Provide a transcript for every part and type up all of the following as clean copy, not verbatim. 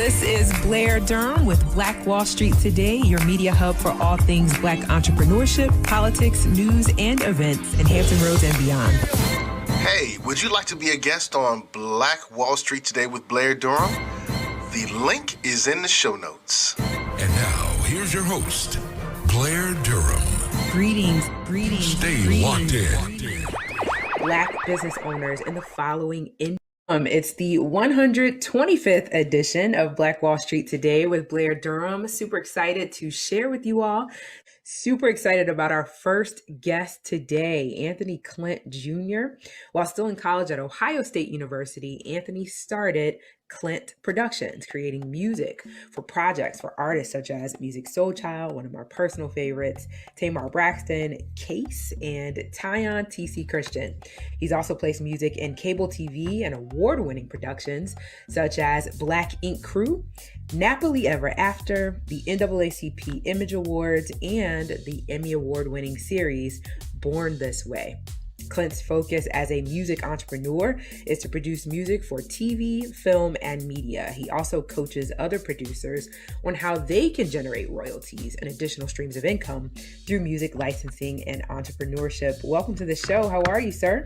This is Blair Durham with Black Wall Street Today, your media hub for all things Black entrepreneurship, politics, news, and events in Hampton Roads and beyond. Hey, would you like to be a guest on Black Wall Street Today with Blair Durham? The link is in the show notes. And now, here's your host, Blair Durham. Greetings. Stay locked in. Black business owners in the following it's the 125th edition of Black Wall Street Today with Blair Durham. Super excited to share with you all. Super excited about our first guest today, Anthony Clint Jr. While still in college at Ohio State University, Anthony started Clint Productions, creating music for projects for artists such as Music Soul Child, one of my personal favorites, Tamar Braxton, Case, and Tyon T.C. Christian. He's also placed music in cable TV and award-winning productions such as Black Ink Crew, Napoli Ever After, the NAACP Image Awards, and the Emmy Award-winning series Born This Way. Clint's focus as a music entrepreneur is to produce music for TV, film, and media. He also coaches other producers on how they can generate royalties and additional streams of income through music licensing and entrepreneurship. Welcome to the show. How are you, sir?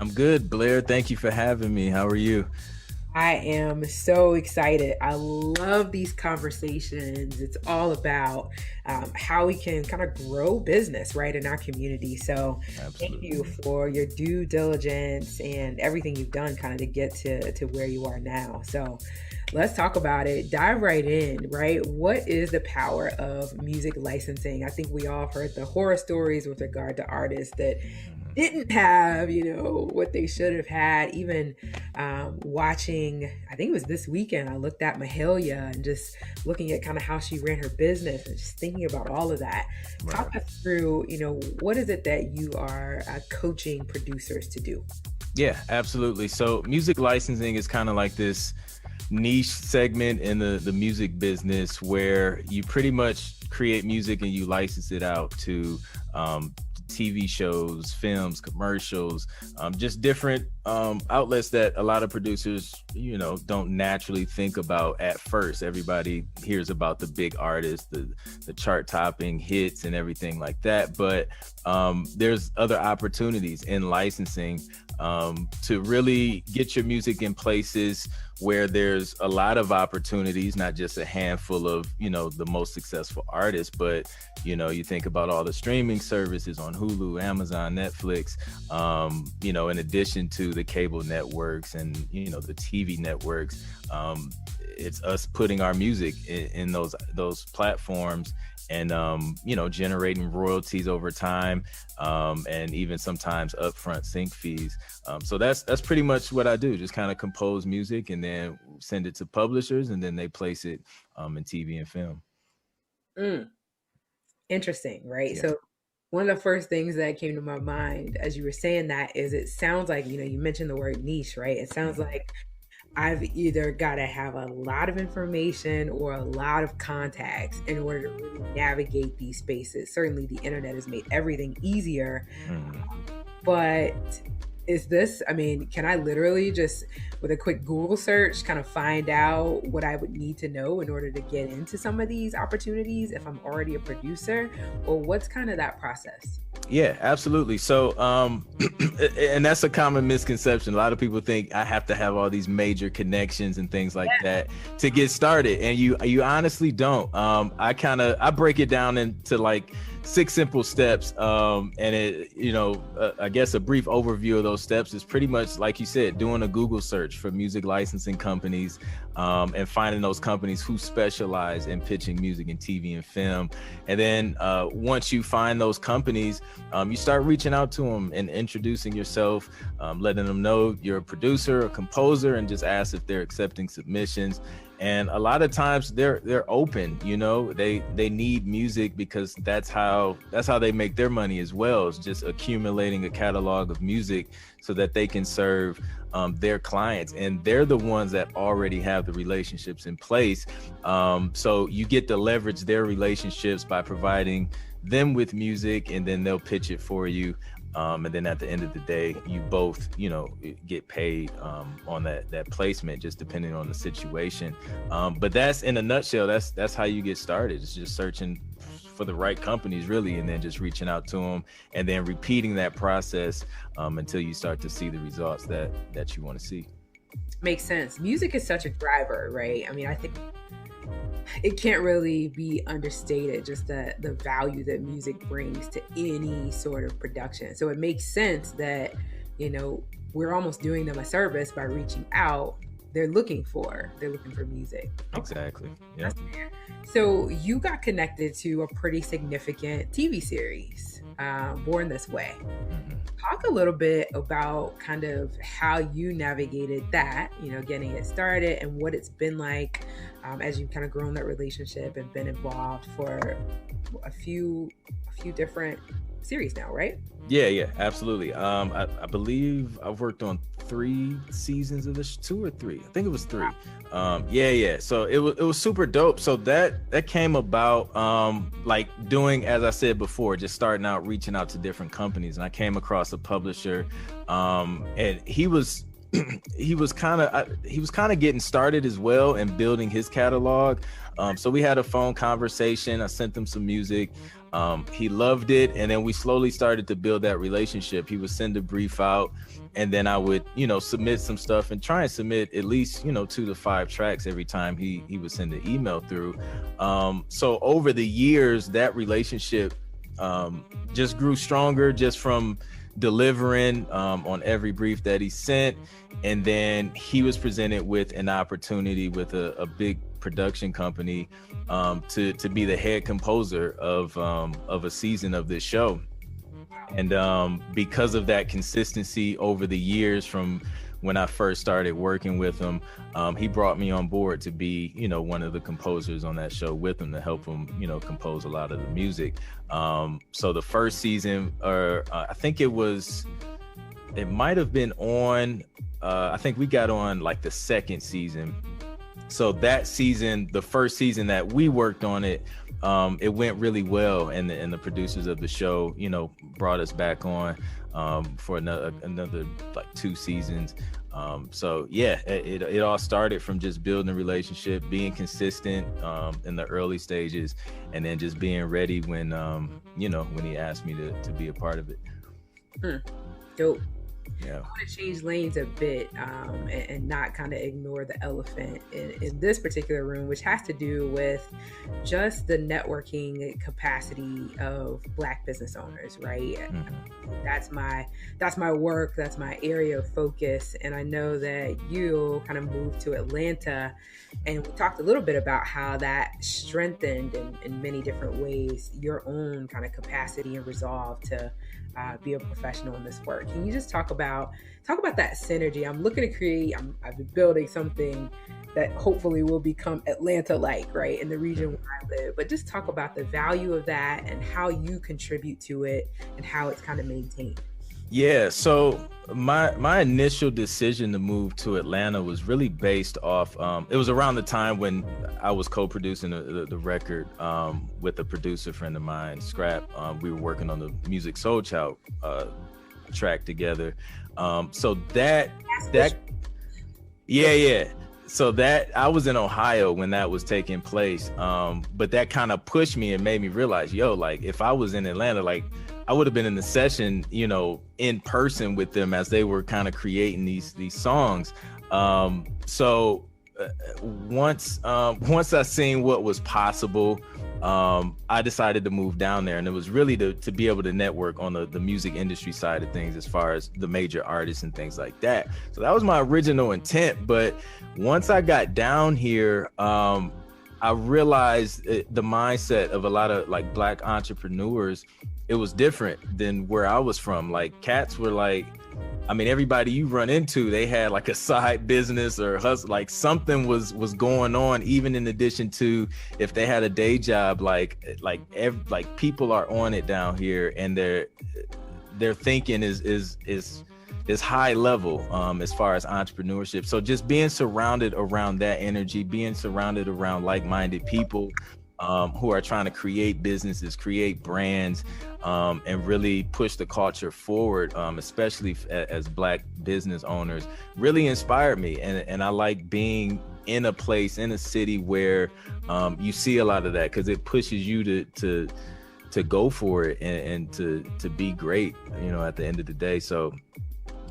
I'm good, Blair. Thank you for having me. How are you? I am so excited. I love these conversations. It's all about how we can kind of grow business, right, in our community. So Thank you for your due diligence and everything you've done kind of to get to where you are now. So let's talk about it. Dive right in, right? What is the power of music licensing? I think we all have heard the horror stories with regard to artists that didn't have, what they should have had. Even watching, I think it was this weekend, I looked at Mahalia and just looking at kind of how she ran her business and just thinking about all of that. Right. Talk us through, what is it that you are coaching producers to do? Yeah, absolutely. So music licensing is kind of like this niche segment in the music business where you pretty much create music and you license it out to TV shows, films, commercials, just different outlets that a lot of producers, don't naturally think about at first. Everybody hears about the big artists, the chart-topping hits and everything like that. But there's other opportunities in licensing to really get your music in places where there's a lot of opportunities, not just a handful of, the most successful artists, but, you think about all the streaming services on Hulu, Amazon, Netflix, in addition to the cable networks and, the TV networks. It's us putting our music in those platforms and, generating royalties over time, and even sometimes upfront sync fees. So that's pretty much what I do, just kind of compose music and then send it to publishers and then they place it in TV and film. Interesting, right? Yeah. So one of the first things that came to my mind as you were saying that is it sounds like, you mentioned the word niche, right? It sounds like I've either got to have a lot of information or a lot of contacts in order to really navigate these spaces. Certainly the internet has made everything easier, but can I literally just with a quick Google search kind of find out what I would need to know in order to get into some of these opportunities if I'm already a producer, or what's kind of that process? Yeah, absolutely. So, and that's a common misconception. A lot of people think I have to have all these major connections and things like that to get started. And you honestly don't. I break it down into like 6 simple steps. And I guess a brief overview of those steps is pretty much, like you said, doing a Google search for music licensing companies, and finding those companies who specialize in pitching music in TV and film. And then once you find those companies, you start reaching out to them and introducing yourself, letting them know you're a producer, a composer, and just ask if they're accepting submissions. And a lot of times they're open, they need music because that's how they make their money as well. It's just accumulating a catalog of music so that they can serve their clients, and they're the ones that already have the relationships in place. So you get to leverage their relationships by providing them with music, and then they'll pitch it for you. And then at the end of the day, you both, get paid on that placement, just depending on the situation. But that's, in a nutshell, that's how you get started. It's just searching for the right companies, really, and then just reaching out to them, and then repeating that process until you start to see the results that you want to see. Makes sense. Music is such a driver, right? I mean, I think it can't really be understated, just the value that music brings to any sort of production. So it makes sense that, we're almost doing them a service by reaching out. They're looking for music. Exactly. Yeah. So you got connected to a pretty significant TV series, Born This Way. Mm-hmm. Talk a little bit about kind of how you navigated that, getting it started, and what it's been like as you've kind of grown that relationship and been involved for a few different series now, right? Yeah, absolutely. I believe I've worked on 3 seasons of this, 2 or 3. I think it was 3. Yeah. So it was super dope. So that came about like doing, as I said before, just starting out, reaching out to different companies, and I came across a publisher, and he was kind of getting started as well and building his catalog. So we had a phone conversation. I sent him some music. He loved it, and then we slowly started to build that relationship. He would send a brief out, and then I would, submit some stuff and try and submit at least, 2 to 5 tracks every time he would send an email through. So over the years, that relationship just grew stronger, just from delivering on every brief that he sent. And then he was presented with an opportunity with a big production company to be the head composer of a season of this show. And because of that consistency over the years, from when I first started working with him, he brought me on board to be, one of the composers on that show with him, to help him, compose a lot of the music. So the first season, or I think it might have been on, I think we got on like the second season. So that season, the first season that we worked on it, it went really well, and the producers of the show, brought us back on for another like 2 seasons. So yeah, it all started from just building a relationship, being consistent in the early stages, and then just being ready when when he asked me to be a part of it. Dope. Yeah. I want to change lanes a bit and not kind of ignore the elephant in this particular room, which has to do with just the networking capacity of Black business owners, right? Mm-hmm. That's my work. That's my area of focus. And I know that you kind of moved to Atlanta, and we talked a little bit about how that strengthened in many different ways your own kind of capacity and resolve to be a professional in this work. Can you just talk about that synergy? I'm looking to create, I've been building something that hopefully will become Atlanta-like, right, in the region where I live. But just talk about the value of that and how you contribute to it and how it's kind of maintained. Yeah, so my initial decision to move to Atlanta was really based off, it was around the time when I was co-producing the record with a producer friend of mine, Scrap. We were working on the Music Soul Child track together. So that yeah. So that, I was in Ohio when that was taking place. But that kind of pushed me and made me realize, like if I was in Atlanta, like I would have been in the session, in person with them as they were kind of creating these songs. So once I seen what was possible, I decided to move down there, and it was really to be able to network on the music industry side of things, as far as the major artists and things like that. So that was my original intent. But once I got down here, I realized the mindset of a lot of like Black entrepreneurs, it was different than where I was from. Like cats were like, I mean, everybody you run into, they had like a side business or hustle, like something was going on, even in addition to if they had a day job. Like people are on it down here, and their thinking is high level as far as entrepreneurship. So just being surrounded around that energy, being surrounded around like-minded people, who are trying to create businesses, create brands, and really push the culture forward, especially as Black business owners, really inspired me. And I like being in a place, in a city where you see a lot of that, because it pushes you to go for it and to be great, at the end of the day. So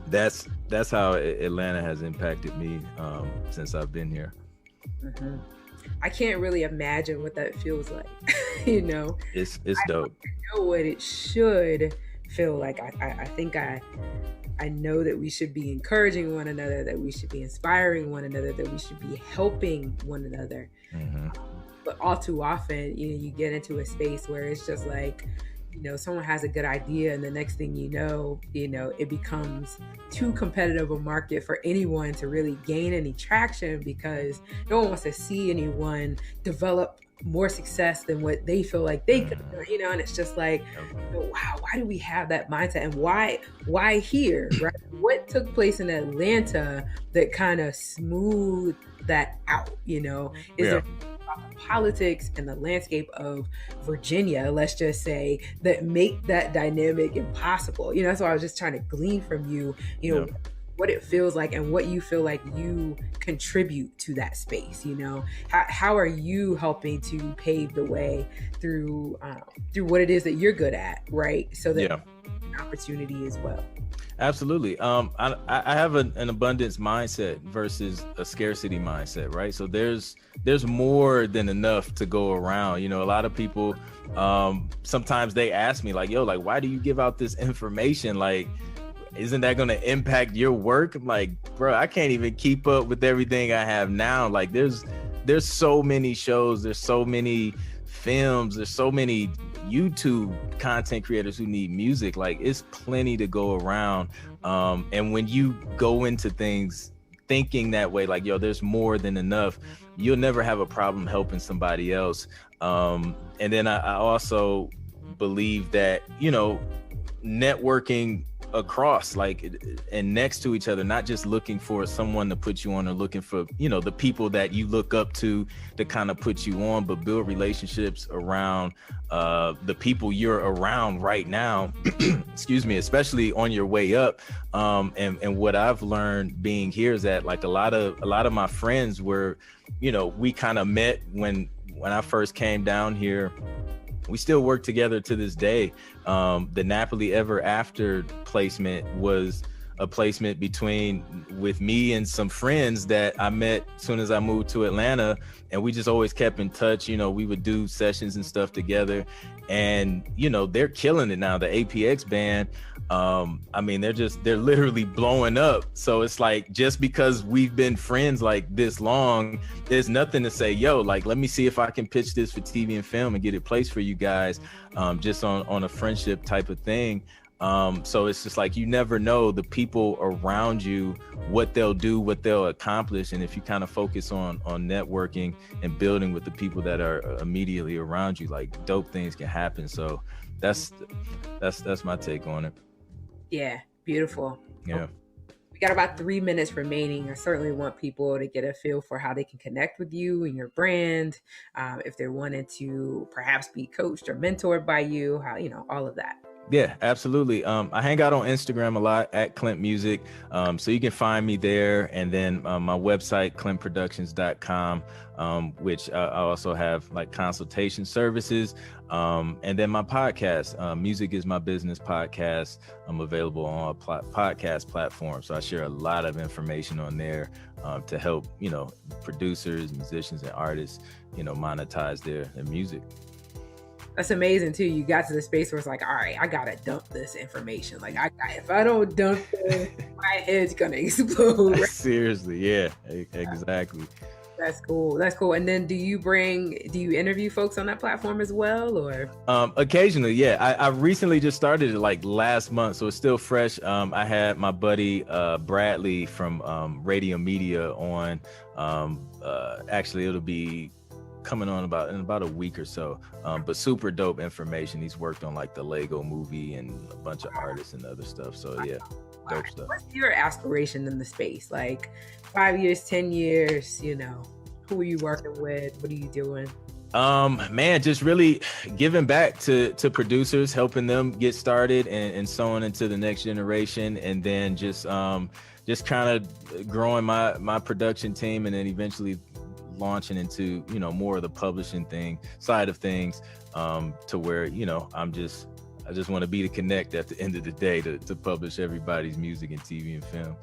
that's how Atlanta has impacted me since I've been here. Mm-hmm. I can't really imagine what that feels like. It's dope. I know what it should feel like. I think I know that we should be encouraging one another, that we should be inspiring one another, that we should be helping one another. Mm-hmm. But all too often, you get into a space where it's just like, someone has a good idea, and the next thing you know, it becomes too competitive a market for anyone to really gain any traction, because no one wants to see anyone develop more success than what they feel like they could do, and it's just like, wow, why do we have that mindset, and why here, right? What took place in Atlanta that kind of smoothed that out, is there politics and the landscape of Virginia, let's just say, that make that dynamic impossible? That's why I was just trying to glean from you, what it feels like and what you feel like you contribute to that space. How are you helping to pave the way through what it is that you're good at, right? So that an opportunity as well. Absolutely. I have an abundance mindset versus a scarcity mindset, right? So there's more than enough to go around. A lot of people, sometimes they ask me like, why do you give out this information? Like, isn't that going to impact your work? I'm like, bro, I can't even keep up with everything I have now. Like, there's so many shows, there's so many films, there's so many YouTube content creators who need music. Like, it's plenty to go around. And when you go into things thinking that way, like, there's more than enough, you'll never have a problem helping somebody else. And then I also believe that, networking across, like, and next to each other, not just looking for someone to put you on, or looking for, the people that you look up to kind of put you on, but build relationships around the people you're around right now, excuse me, especially on your way up. And what I've learned being here is that, like, a lot of my friends were, we kind of met when I first came down here. We still work together to this day. The Napoli Ever After placement was a placement with me and some friends that I met as soon as I moved to Atlanta, and we just always kept in touch. We would do sessions and stuff together, and they're killing it now. The APX band, they're literally blowing up. So it's like, just because we've been friends like this long, there's nothing to say, like, let me see if I can pitch this for TV and film and get it placed for you guys, just on a friendship type of thing. So it's just like, you never know the people around you, what they'll do, what they'll accomplish. And if you kind of focus on networking and building with the people that are immediately around you, like, dope things can happen. So that's my take on it. Yeah. Beautiful. Yeah. We got about 3 minutes remaining. I certainly want people to get a feel for how they can connect with you and your brand. If they're wanting to perhaps be coached or mentored by you, how, all of that. Yeah, absolutely. I hang out on Instagram a lot at Clint Music. So you can find me there. And then my website, clintproductions.com, which I also have, like, consultation services. And then my podcast, Music is My Business podcast. I'm available on a podcast platform. So I share a lot of information on there to help, producers, musicians, and artists, monetize their music. That's amazing too. You got to the space where it's like, all right, I gotta dump this information. Like, if I don't dump it, my head's gonna explode. Right? Seriously, yeah, exactly. That's cool. And then do you interview folks on that platform as well, or? Occasionally, yeah. I recently just started it, like, last month, so it's still fresh. I had my buddy Bradley from Radio Media on. Actually, it'll be coming on in about a week or so, but super dope information. He's worked on, like, the Lego movie and a bunch of artists and other stuff. So yeah, dope stuff. What's your aspiration in the space? Like, 5 years, 10 years, who are you working with? What are you doing? Man, just really giving back to producers, helping them get started and so on into the next generation. And then just kind of growing my production team, and then eventually launching into, more of the publishing side of things, to where, I just want to be the connect at the end of the day to publish everybody's music and TV and film.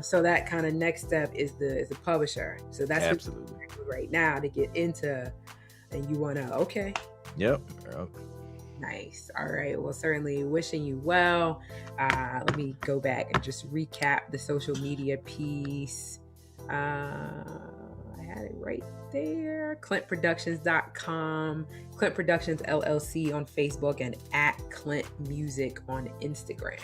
So that kind of next step is the publisher. So that's Absolutely what you're doing right now to get into, and you want to, okay. Yep. Nice. All right. Well, certainly wishing you well. Let me go back and just recap the social media piece. I had it right there. ClintProductions.com, Clint Productions LLC on Facebook, and at Clint Music on Instagram.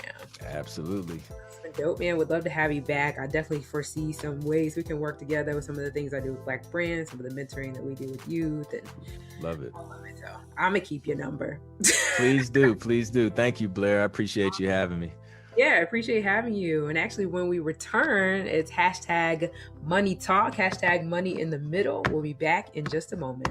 Absolutely. It's been dope, man. Would love to have you back. I definitely foresee some ways we can work together with some of the things I do with Black brands, some of the mentoring that we do with youth, and love it. So I'm gonna keep your number. Please do. Please do. Thank you, Blair. I appreciate you having me. Yeah, I appreciate having you. And actually, when we return, it's hashtag money talk, hashtag money in the middle. We'll be back in just a moment.